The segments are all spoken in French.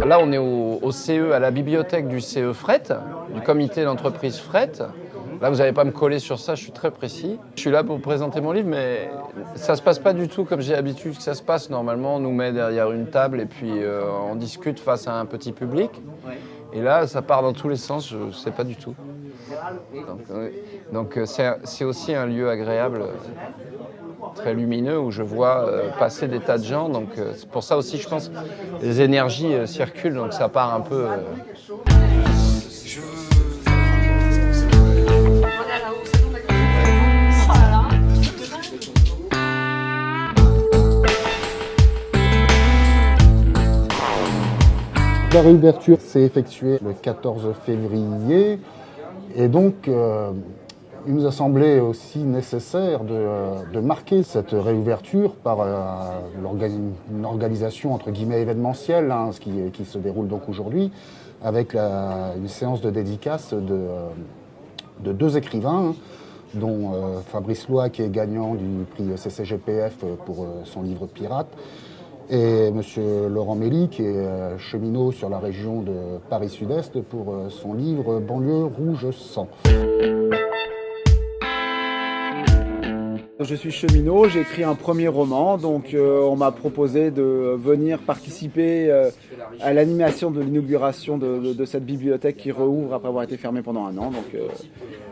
Là, on est au CE, à la bibliothèque du CE Fret, du comité d'entreprise Fret. Là, vous n'allez pas me coller sur ça, je suis très précis. Je suis là pour présenter mon livre, mais ça ne se passe pas du tout comme j'ai l'habitude que ça se passe. Normalement, on nous met derrière une table et puis on discute face à un petit public. Et là, ça part dans tous les sens, je ne sais pas du tout. Donc c'est aussi un lieu agréable, très lumineux, où je vois passer des tas de gens. Donc c'est pour ça aussi, je pense, les énergies circulent, donc ça part un peu... La réouverture s'est effectuée le 14 février et donc il nous a semblé aussi nécessaire de marquer cette réouverture par une organisation entre guillemets événementielle, ce qui se déroule donc aujourd'hui, avec une séance de dédicace de deux écrivains, dont Fabrice Loy, qui est gagnant du prix CCGPF pour son livre Pirate, et M. Laurent Mély, qui est cheminot sur la région de Paris Sud-Est pour son livre Banlieue rouge sang. Je suis cheminot, j'ai écrit un premier roman, donc on m'a proposé de venir participer à l'animation de l'inauguration de cette bibliothèque qui rouvre après avoir été fermée pendant un an. Donc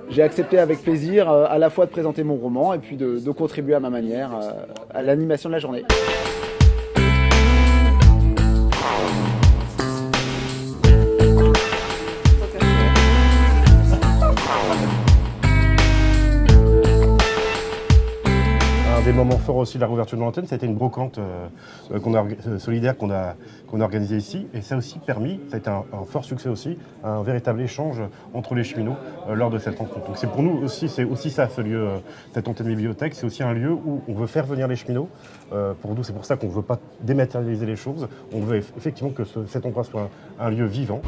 j'ai accepté avec plaisir à la fois de présenter mon roman et puis de contribuer à ma manière à l'animation de la journée. Des moments forts aussi de la réouverture de l'antenne, ça a été une brocante solidaire qu'on a organisée ici. Et ça a aussi permis, ça a été un fort succès aussi, un véritable échange entre les cheminots lors de cette rencontre. Donc c'est pour nous aussi, c'est aussi ça, ce lieu, cette antenne bibliothèque, c'est aussi un lieu où on veut faire venir les cheminots. Pour nous, c'est pour ça qu'on ne veut pas dématérialiser les choses. On veut effectivement que cet endroit soit un lieu vivant.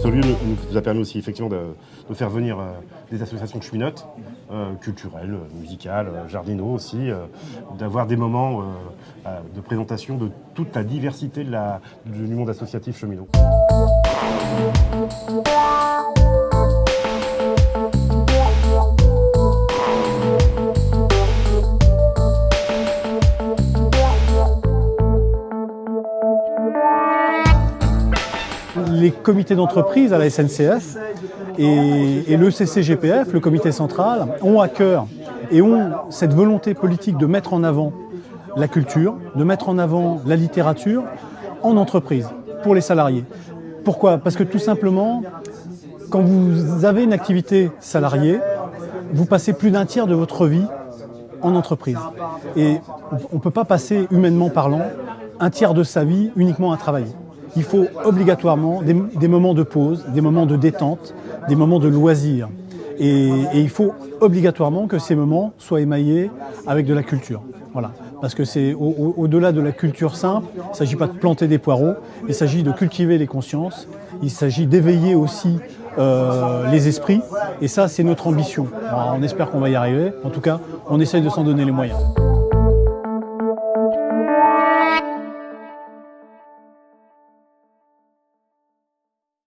Ce lieu nous a permis aussi effectivement de faire venir des associations cheminotes, culturelles, musicales, jardinaux aussi, d'avoir des moments de présentation de toute la diversité du monde associatif cheminot. Les comités d'entreprise à la SNCF et le CCGPF, le comité central, ont à cœur et ont cette volonté politique de mettre en avant la culture, de mettre en avant la littérature en entreprise, pour les salariés. Pourquoi? Parce que tout simplement, quand vous avez une activité salariée, vous passez plus d'un tiers de votre vie en entreprise. Et on ne peut pas passer, humainement parlant, un tiers de sa vie uniquement à travailler. Il faut obligatoirement des moments de pause, des moments de détente, des moments de loisirs. Et il faut obligatoirement que ces moments soient émaillés avec de la culture. Voilà. Parce que c'est au-delà de la culture simple, il ne s'agit pas de planter des poireaux, il s'agit de cultiver les consciences, il s'agit d'éveiller aussi les esprits. Et ça, c'est notre ambition. Alors, on espère qu'on va y arriver. En tout cas, on essaye de s'en donner les moyens.